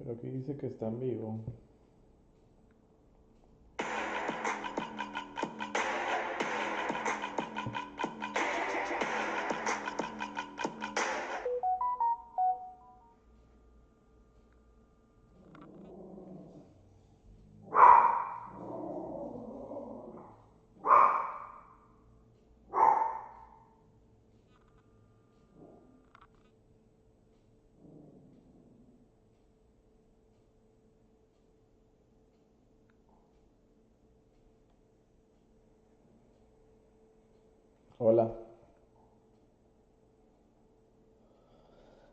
Pero aquí dice que está en vivo. Hola.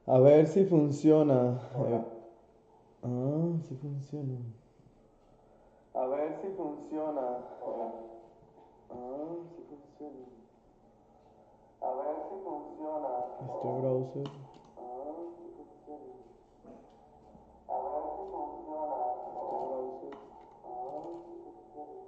A ver si funciona. Sí funciona. A ver si funciona. Sí funciona. A ver si funciona. Este browser. Sí funciona. A ver si funciona. Este browser. Sí funciona.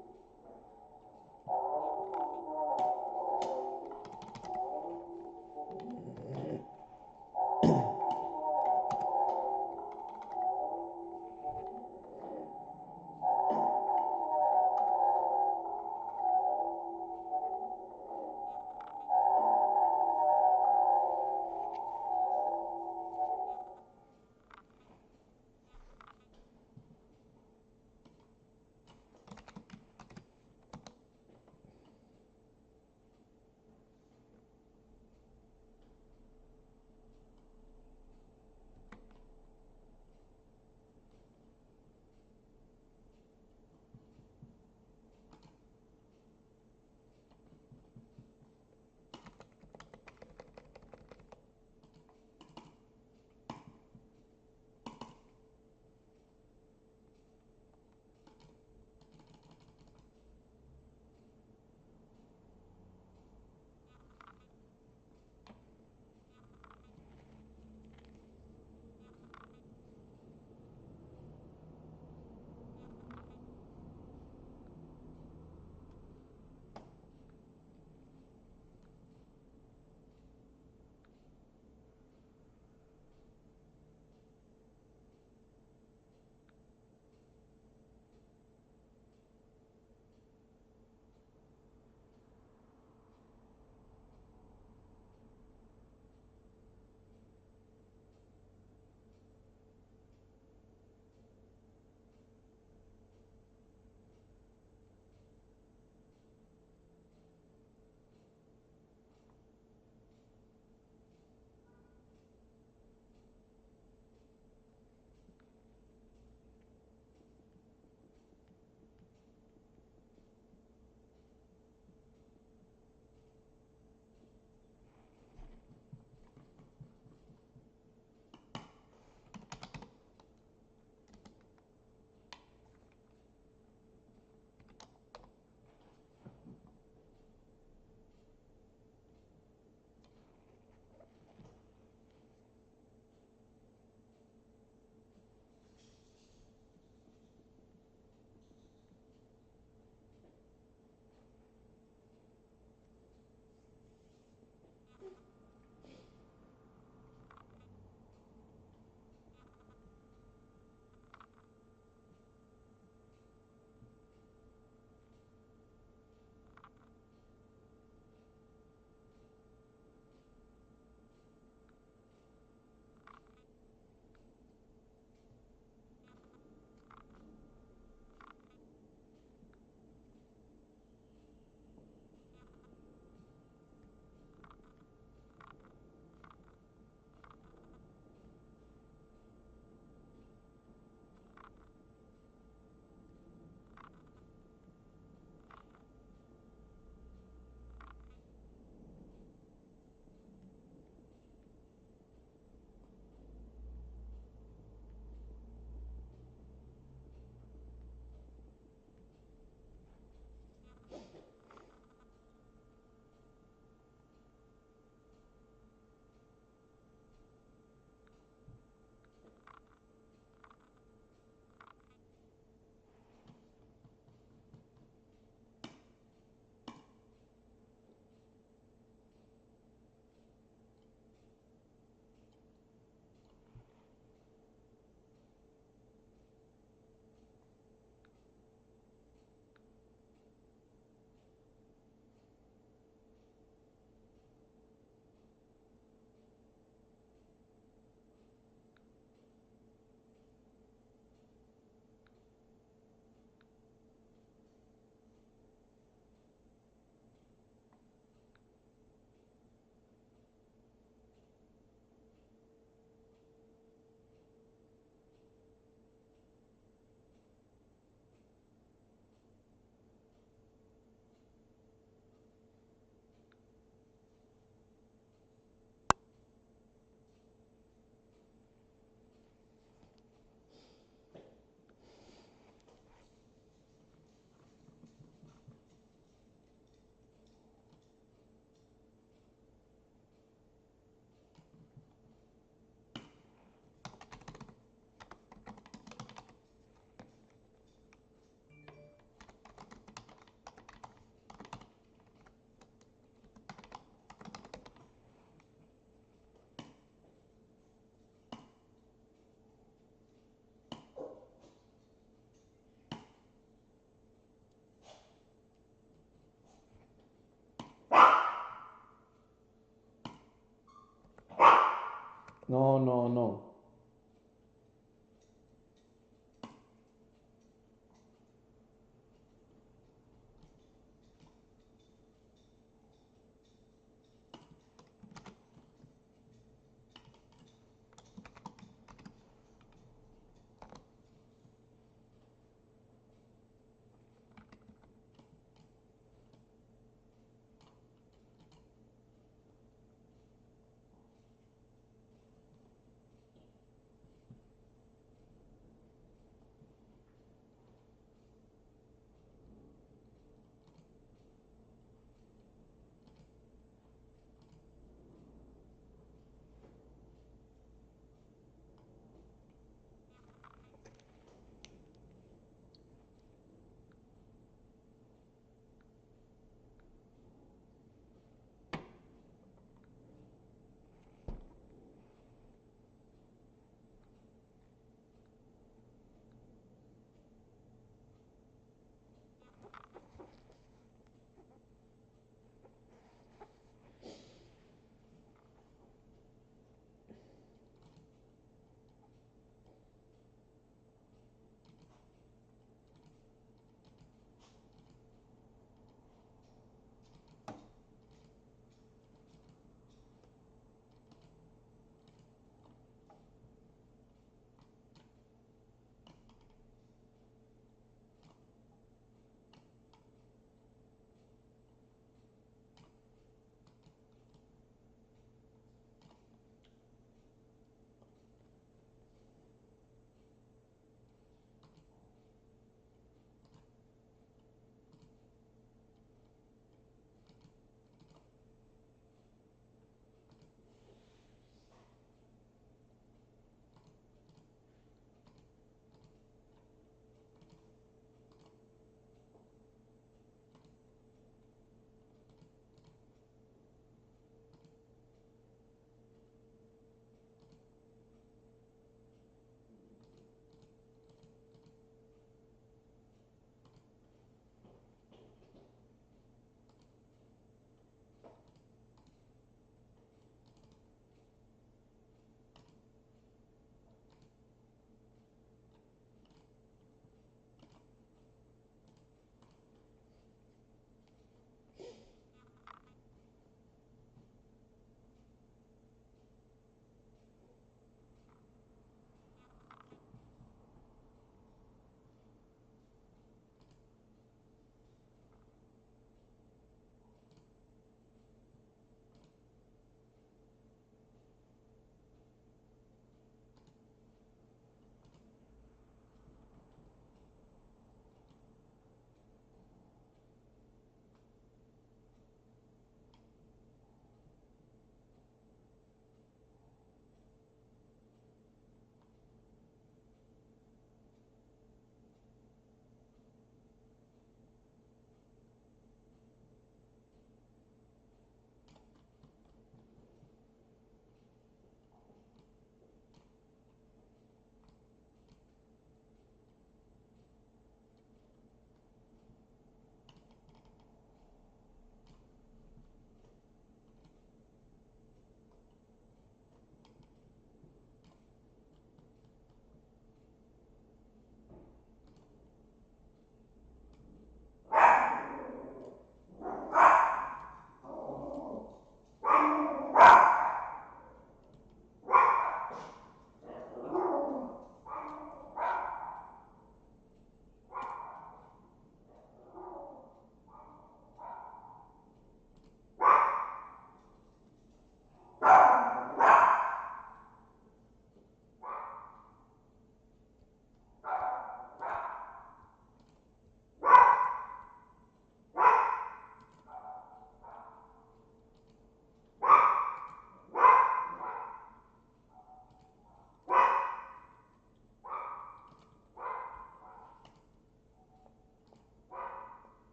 No, no, no.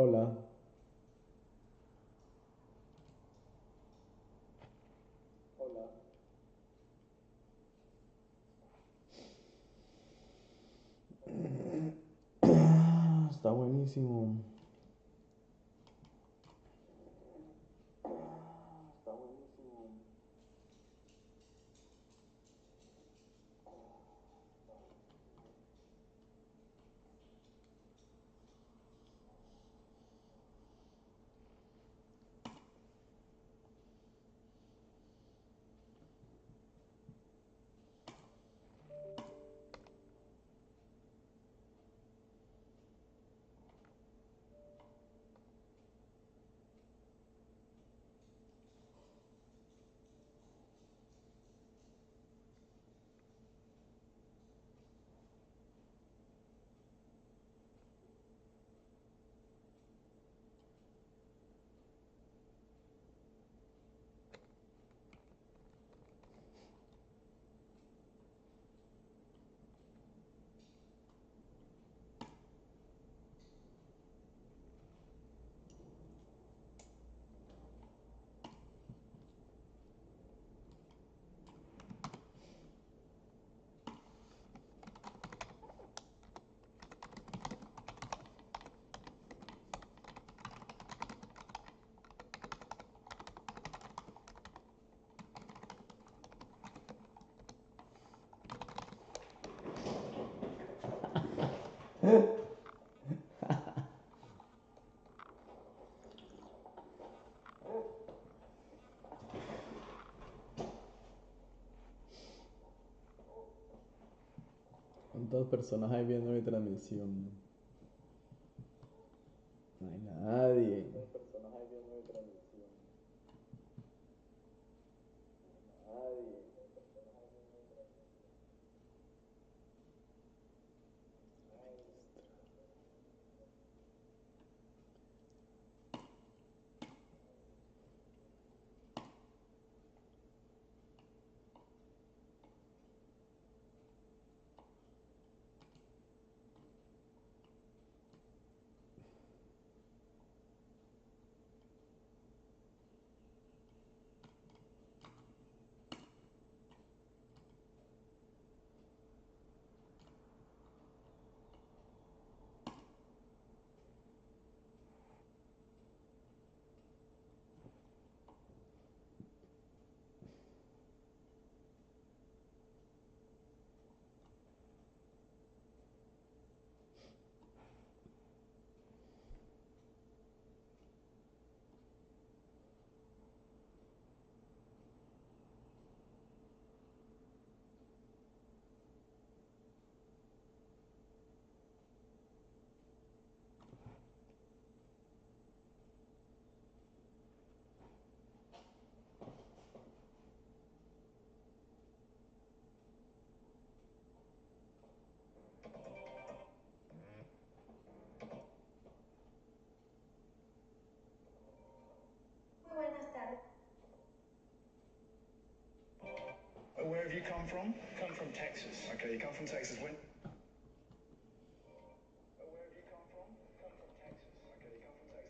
Hola. Hola. Está buenísimo. Está buenísimo. ¿Cuántas personas hay viendo mi transmisión? No hay nadie. ¿Cuántas personas hay viendo mi transmisión? Nadie. Where have you come from? Come from Texas. Okay, you come from Texas. When? Where have you come from? Come from Texas. Okay, you come from Texas. When?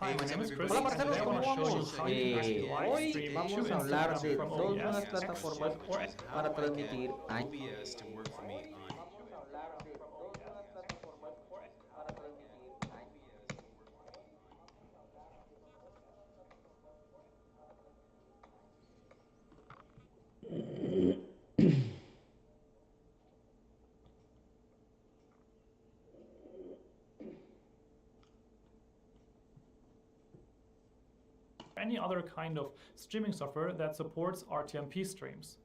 Hi, my name is Chris. Hola and parceros, today I ¿cómo want to show you vamos? how you can actually live Hoy stream vamos to a hablar Instagram de from dos OBS, nuevas plataformas para transmitir a OBS to work for me on any other kind of streaming software that supports RTMP streams.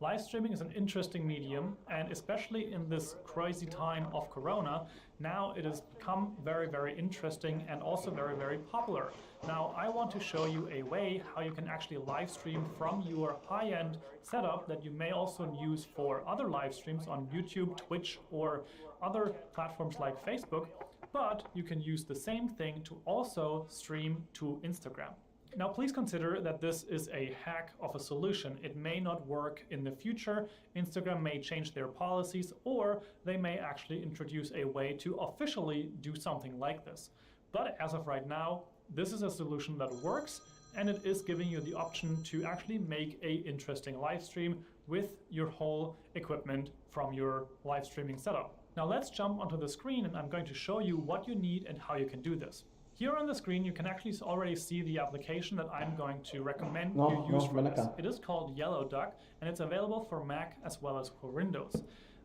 Live streaming is an interesting medium, and especially in this crazy time of Corona, now it has become very, very interesting and also very, very popular. Now, I want to show you a way how you can actually live stream from your high-end setup that you may also use for other live streams on YouTube, Twitch, or other platforms like Facebook, but you can use the same thing to also stream to Instagram. Now, please consider that this is a hack of a solution. It may not work in the future. Instagram may change their policies, or they may actually introduce a way to officially do something like this. But as of right now, this is a solution that works, and it is giving you the option to actually make an interesting live stream with your whole equipment from your live streaming setup. Now let's jump onto the screen, and I'm going to show you what you need and how you can do this. Here on the screen, you can actually already see the application that I'm going to recommend you use for this. It is called Yellow Duck, and it's available for Mac as well as for Windows.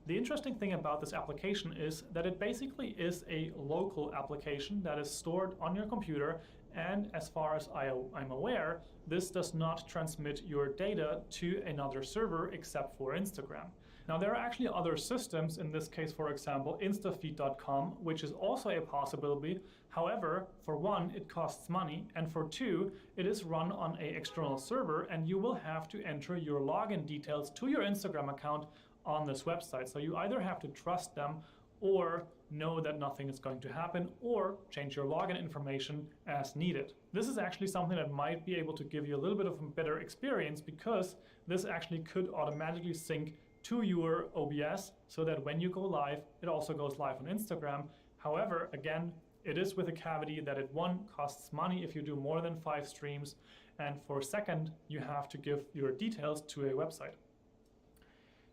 The interesting thing about this application is that it basically is a local application that is stored on your computer, and as far as I'm aware, this does not transmit your data to another server except for Instagram. Now, there are actually other systems, in this case, for example, instafeed.com, which is also a possibility. However, for one, it costs money, and for two, it is run on an external server, and you will have to enter your login details to your Instagram account on this website. So you either have to trust them or know that nothing is going to happen, or change your login information as needed. This is actually something that might be able to give you a little bit of a better experience, because this actually could automatically sync to your OBS so that when you go live, it also goes live on Instagram. However, again, it is with a caveat that it, one, costs money if you do more than 5 streams, and for second, you have to give your details to a website.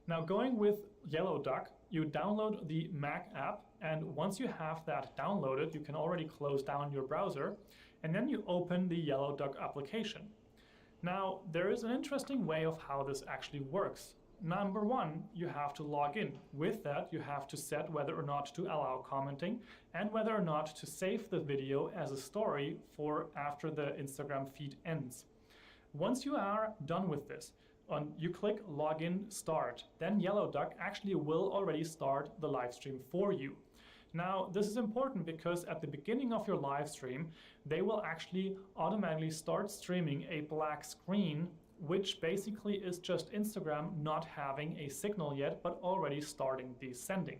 Now, going with Yellow Duck, you download the Mac app, and once you have that downloaded, you can already close down your browser, and then you open the Yellow Duck application. Now, there is an interesting way of how this actually works. Number one, you have to log in. With that, you have to set whether or not to allow commenting and whether or not to save the video as a story for after the Instagram feed ends. Once you are done with this, you click Login Start. Then Yellow Duck actually will already start the live stream for you. Now, this is important because at the beginning of your live stream, they will actually automatically start streaming a black screen, which basically is just Instagram not having a signal yet, but already starting the sending.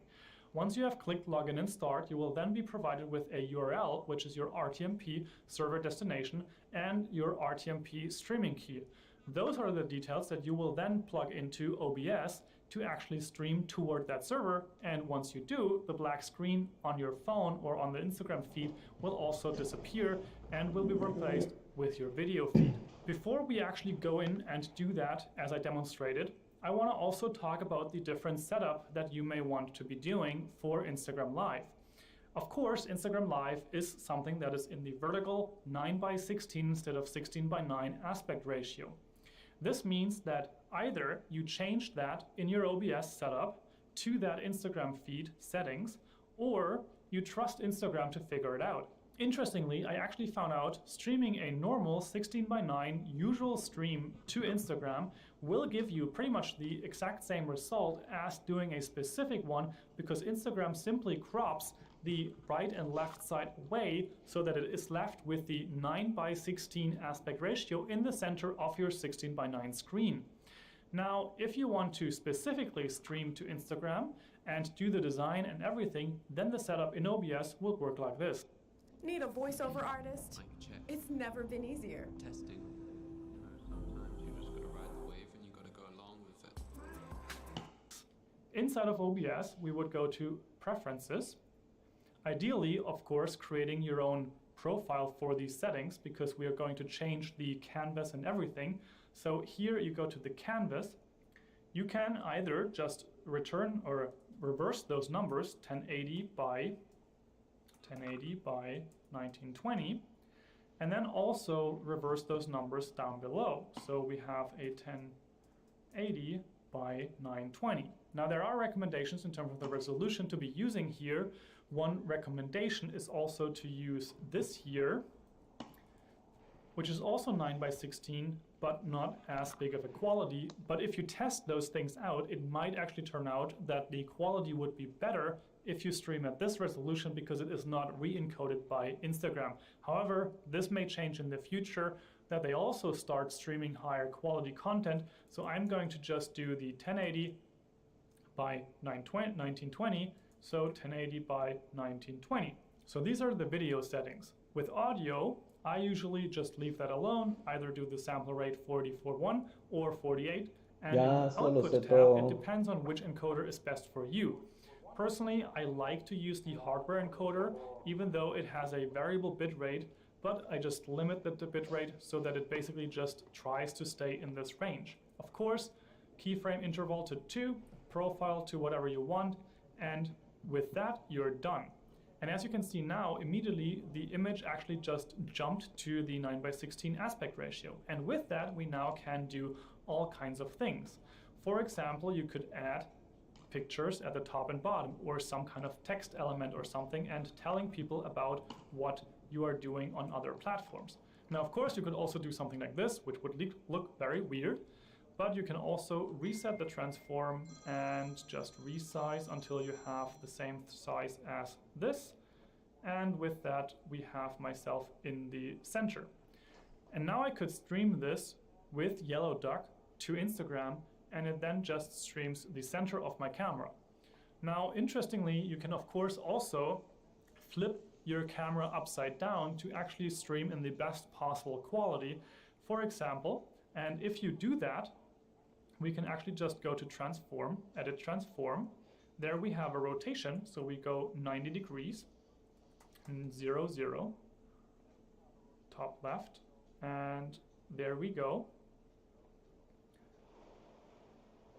Once you have clicked Login and Start, you will then be provided with a URL, which is your RTMP server destination and your RTMP streaming key. Those are the details that you will then plug into OBS to actually stream toward that server. And once you do, the black screen on your phone or on the Instagram feed will also disappear and will be replaced with your video feed. Before we actually go in and do that, as I demonstrated, I want to also talk about the different setup that you may want to be doing for Instagram Live. Of course, Instagram Live is something that is in the vertical 9:16 instead of 16:9 aspect ratio. This means that either you change that in your OBS setup to that Instagram feed settings, or you trust Instagram to figure it out. Interestingly, I actually found out streaming a normal 16:9 usual stream to Instagram will give you pretty much the exact same result as doing a specific one, because Instagram simply crops the right and left side away so that it is left with the 9:16 aspect ratio in the center of your 16:9 screen. Now, if you want to specifically stream to Instagram and do the design and everything, then the setup in OBS will work like this. Need a voiceover artist? It's never been easier. Testing. Sometimes you just gotta ride the wave and you gotta go along with it. Inside of OBS, we would go to Preferences. Ideally, of course, creating your own profile for these settings because we are going to change the canvas and everything. So here you go to the canvas. You can either just return or reverse those numbers, 1080 by 1920, and then also reverse those numbers down below. So we have a 1080 by 920. Now there are recommendations in terms of the resolution to be using here. One recommendation is also to use this here, which is also 9 by 16, but not as big of a quality. But if you test those things out, it might actually turn out that the quality would be better if you stream at this resolution because it is not re-encoded by Instagram. However, this may change in the future, that they also start streaming higher quality content. So I'm going to just do the 1080 by 1920, so 1080 by 1920. So these are the video settings. With audio, I usually just leave that alone, either do the sample rate 40/41 or 48, and in the output tab, it depends on which encoder is best for you. Personally, I like to use the hardware encoder, even though it has a variable bit rate, but I just limit the bit rate so that it basically just tries to stay in this range. Of course, keyframe interval to 2, profile to whatever you want, and with that, you're done. And as you can see now, immediately the image actually just jumped to the 9 by 16 aspect ratio. And with that, we now can do all kinds of things. For example, you could add pictures at the top and bottom, or some kind of text element or something, and telling people about what you are doing on other platforms. Now, of course, you could also do something like this, which would look very weird, but you can also reset the transform and just resize until you have the same size as this. And with that, we have myself in the center. And now I could stream this with Yellow Duck to Instagram, and it then just streams the center of my camera. Now, interestingly, you can of course also flip your camera upside down to actually stream in the best possible quality, for example. And if you do that, we can actually just go to transform, edit transform. There we have a rotation, so we go 90 degrees, and 0, 0, top left, and there we go.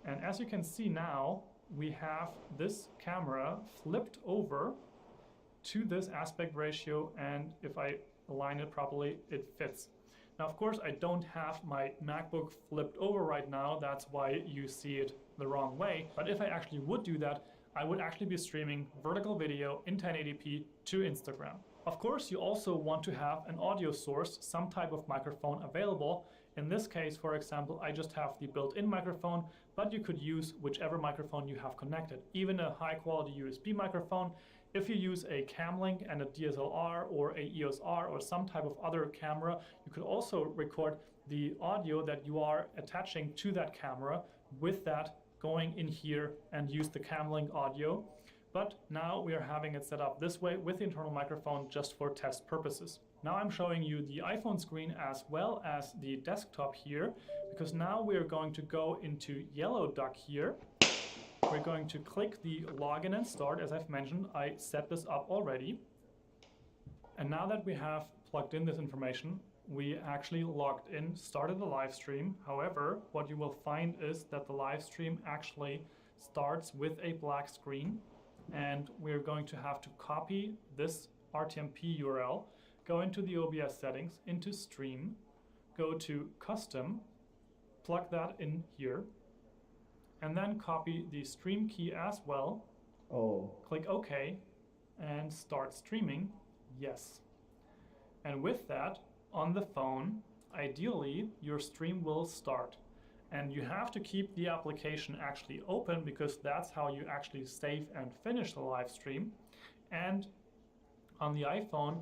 And as you can see now, we have this camera flipped over to this aspect ratio, and if I align it properly, it fits. Now, of course, I don't have my MacBook flipped over right now, that's why you see it the wrong way. But if I actually would do that, I would actually be streaming vertical video in 1080p to Instagram. Of course, you also want to have an audio source, some type of microphone available. In this case, for example, I just have the built-in microphone, but you could use whichever microphone you have connected, even a high-quality USB microphone. If you use a cam link and a DSLR or a EOS R or some type of other camera, you could also record the audio that you are attaching to that camera with that going in here and use the cam link audio. But now we are having it set up this way with the internal microphone just for test purposes. Now I'm showing you the iPhone screen as well as the desktop here, because now we are going to go into Yellow Duck here. We're going to click the login and start. As I've mentioned, I set this up already. And now that we have plugged in this information, we actually logged in, started the live stream. However, what you will find is that the live stream actually starts with a black screen, and we're going to have to copy this RTMP URL, go into the OBS settings, into stream, go to custom, plug that in here, and then copy the stream key as well. Click OK, and start streaming. Yes. And with that, on the phone, ideally, your stream will start. And you have to keep the application actually open, because that's how you actually save and finish the live stream. And on the iPhone,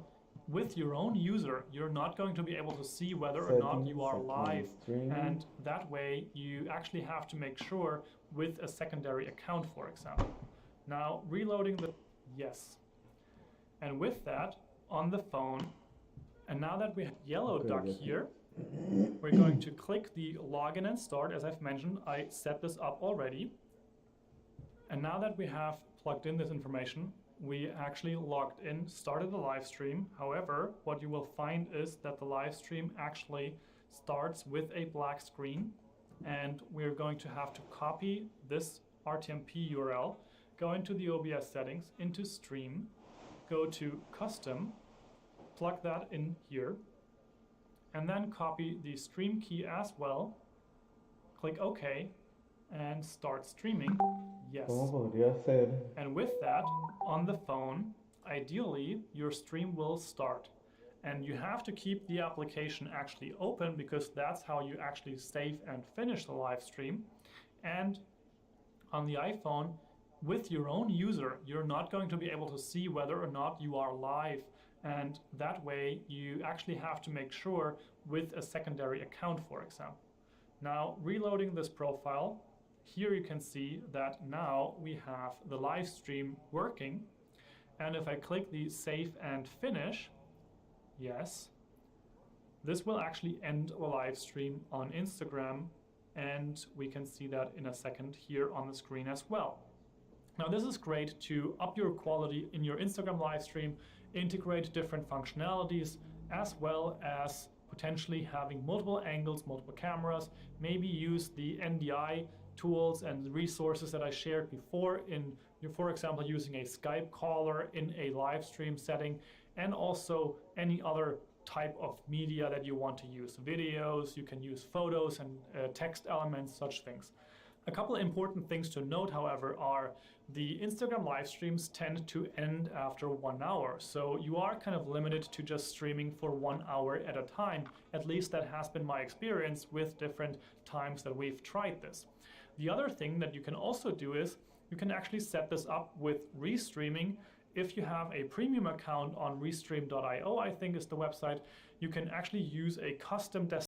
with your own user, you're not going to be able to see whether or not you are live. And that way, you actually have to make sure with a secondary account, for example. Now, reloading the yes. And with that, on the phone, and now that we have Yellow Duck here, we're going to click the login and start. As I've mentioned, I set this up already. And now that we have plugged in this information, we actually logged in, started the live stream. However, what you will find is that the live stream actually starts with a black screen, and we're going to have to copy this RTMP URL, go into the OBS settings, into stream, go to custom, plug that in here, and then copy the stream key as well, click OK, and start streaming. Yes. ¿Cómo podría ser? And with that, on the phone, ideally, your stream will start. And you have to keep the application actually open, because that's how you actually save and finish the live stream. And on the iPhone, with your own user, you're not going to be able to see whether or not you are live. And that way, you actually have to make sure with a secondary account, for example. Now, reloading this profile, here you can see that now we have the live stream working. And if I click the save and finish, yes, this will actually end the live stream on Instagram, and we can see that in a second here on the screen as well. Now, this is great to up your quality in your Instagram live stream, integrate different functionalities, as well as potentially having multiple angles, multiple cameras, maybe use the NDI tools and resources that I shared before in, for example, using a Skype caller in a live stream setting, and also any other type of media that you want to use. Videos, you can use photos and text elements, such things. A couple of important things to note, however, are the Instagram live streams tend to end after 1 hour. So you are kind of limited to just streaming for 1 hour at a time. At least that has been my experience with different times that we've tried this. The other thing that you can also do is you can actually set this up with restreaming. If you have a premium account on restream.io, I think is the website, you can actually use a custom destination